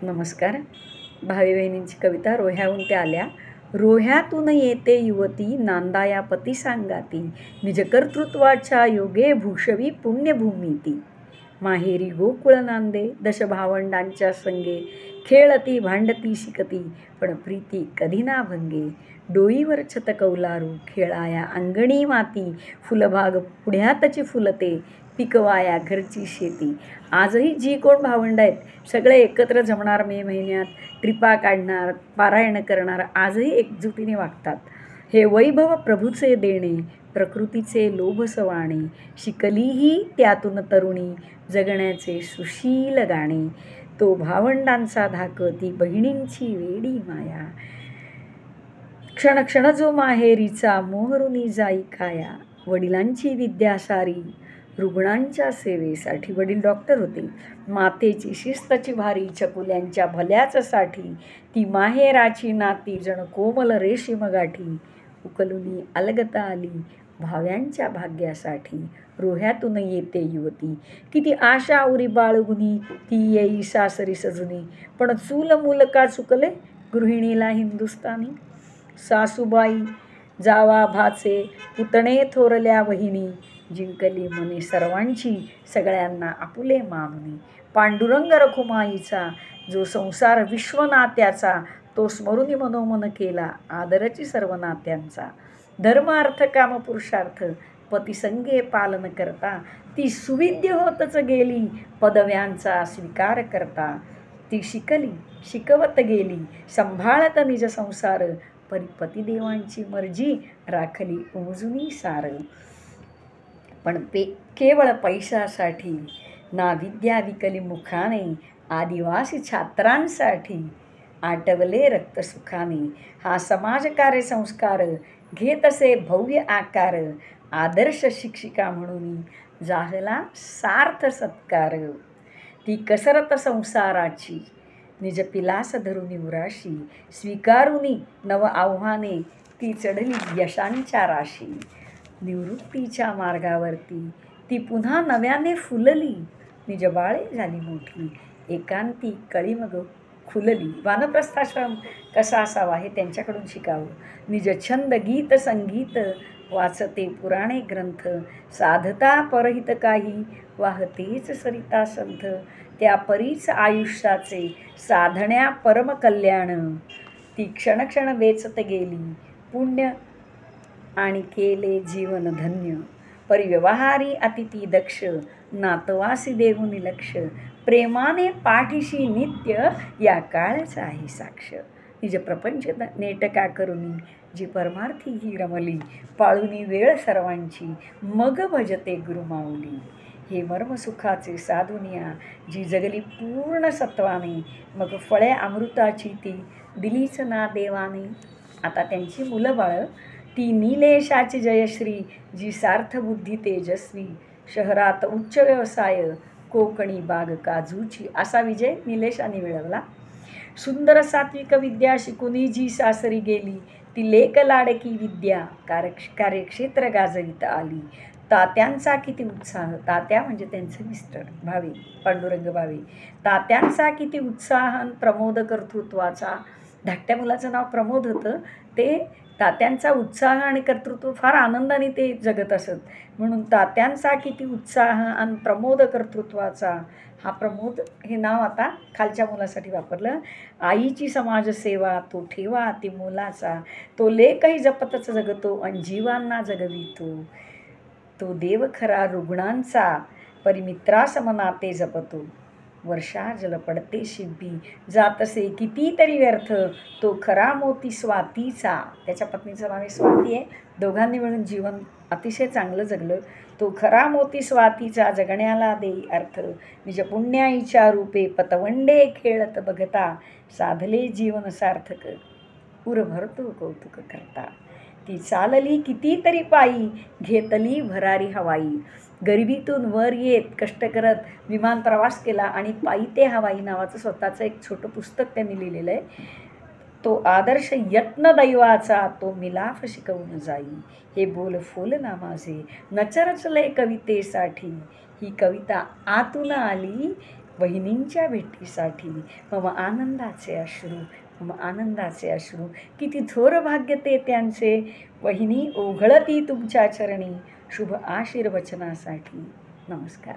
नमस्कार. भावी बहिणींची कविता रोह्याहून त्या आल्या. रोह्यातून येते युवती नांदाया पती सांगाती, निज कर्तृत्वाच्या योगे भूषवी पुण्यभूमी ती. माहेरी गोकुळ नांदे दशभावंडांच्या संगे, खेळती भांडती शिकती पण प्रीती कधी ना भंगे. डोईवर छत कौलारू खेळाया अंगणी माती, फुलबाग पुढ्यातची फुलते पिकवाया घरची शेती. आजही जी कोण भावंड आहेत सगळे एकत्र जमणार, मे महिन्यात ट्रिपा काढणार, पारायण करणार, आजही एकजुटीने वागतात. हे वैभव प्रभूचे देणे, प्रकृतीचे लोभ सवाणे, शिकलीही त्यातून तरुणी जगण्याचे सुशील गाणे. तो भावंडांचा धाक, ती बहिणींची वेडी माया, क्षण क्षण जो माहेरीचा मोहरुनी जाई काया. वडिलांची विद्या सारी रुग्णांच्या सेवेसाठी, वडील डॉक्टर होते. मातेची शिस्तची भारी चकुल्यांच्या भल्याच साठी, ती माहेराची नाती जण कोमल रेशीम गाठी. उकलुनी अलगता आली भाव्यांच्या भाग्यासाठी, रोह्यातून येते युवती किती आशा उरी बाळगुनी, ती येई सासरी सजुनी पण चूल मूल का चुकले गृहिणीला हिंदुस्तानी. सासूबाई जावा भाचे पुतणे थोरल्या वहिनी, जिंकली मने सर्वांची सगळ्यांना आपुले मानुनी. पांडुरंग रखुमाईचा जो संसार विश्वनात्याचा, तो स्मरुनी मनोमन केला आदरची सर्व नात्यांचा. धर्म अर्थ काम पुरुषार्थ पतिसंगे पालन करता, ती सुविद्य होतच गेली पदव्यांचा स्वीकार करता. ती शिकली शिकवत गेली संभाळत निज संसार, परी पतिदेवांची मर्जी राखली उमजुनी सार. पण केवळ पैशासाठी ना विद्या विकली मुखाने, आदिवासी छात्रांसाठी आटवले रक्तसुखाने. हा समाजकार्य संस्कार घेत असे भव्य आकार, आदर्श शिक्षिका म्हणून जाहला सार्थ सत्कार. ती कसरत संसाराची निज पिलास धरुनी उराशी, स्वीकारुनी नव आव्हाने ती चढली यशांच्या राशी. निवृत्तीच्या मार्गावरती ती पुन्हा नव्याने फुलली, निज बाळे झाली मोठी एकांती कळी मग खुलली. वानप्रस्थाश्रम कसा असावा हे त्यांच्याकडून शिकावं. निज छंद गीत संगीत वाचते पुराणे ग्रंथ, साधता परहित काही वाहतेच सरिता संथ. त्या परीच आयुष्याचे साधण्या परम कल्याण, ती क्षणक्षण वेचत गेली पुण्य आणि केले जीवन धन्य. परिव्यवहारी अतिथी दक्ष, नातवासी देऊनी लक्ष, प्रेमाने पाठीशी नित्य या काळच आहे साक्ष. निज प्रपंच नेटका करुनी जी परमार्थी ही रमली, पाळुनी वेळ सर्वांची मग भजते गुरुमाऊली. हे मर्मसुखाचे साधुनिया जी जगली पूर्ण सत्वाने, मग फळे अमृताची ती दिलीच ना देवाने. आता त्यांची मुलं बाळं, ती नीलेशाची जयश्री जी सार्थबुद्धी तेजस्वी, शहरात उच्च व्यवसाय कोकणी बाग काजूची, असा विजय निलेशाने मिळवला. सुंदर सात्विक विद्या शिकुनी जी सासरी गेली, ती लेक लाडकी विद्या कार्यक्षेत्र गाजवित आली. तात्यांचा किती उत्साह, तात्या म्हणजे त्यांचे मिस्टर भावे पांडुरंग भावे. तात्यांचा किती उत्साह प्रमोद कर्तृत्वाचा. धाकट्या मुलाचं नाव प्रमोद होतं. ते तात्यांचा उत्साह आणि कर्तृत्व फार आनंदाने ते जगत असत, म्हणून तात्यांचा किती उत्साह आणि प्रमोद कर्तृत्वाचा. हा प्रमोद हे नाव आता खालच्या मुलासाठी वापरलं. आईची समाजसेवा तो ठेवा ती मुलाचा, तो लेकही जपतच जगतो आणि जीवांना जगवितो. तो देव खरा रुग्णांचा, परिमित्रासम नाते जपतो. वर्षा जल पडते शिंपी जातसे कितीतरी व्यर्थ, तो खरा मोती स्वातीचा. त्याच्या पत्नीचं नाव स्वाती आहे. दोघांनी मिळून जीवन अतिशय चांगलं जगलं. तो खरा मोती स्वातीचा जगण्याला देई अर्थ, निज पुण्याईच्या रूपे पतवंडे खेळत बघता, साधले जीवन सार्थक उर भरतो कौतुक करता. ती चालली कितीतरी पायी घेतली भरारी हवाई, गरिबीतून वर येत कष्ट करत विमान प्रवास केला आणि पायी ते हवाई नावाचं स्वतःचं एक छोटं पुस्तक त्यांनी लिहिलेलं आहे. तो आदर्श यत्न दैवाचा तो मिलाफ शिकवून जाई, हे बोल फोल ना माझे नचरचले कवितेसाठी. ही कविता आतून आली वहिनींच्या भेटीसाठी मम आनंदाचे अश्रू किती थोर भाग्य ते त्यांचे. वहिनी ओघळती तुमच्या चरणी शुभ आशीर्वचनासाठी. नमस्कार.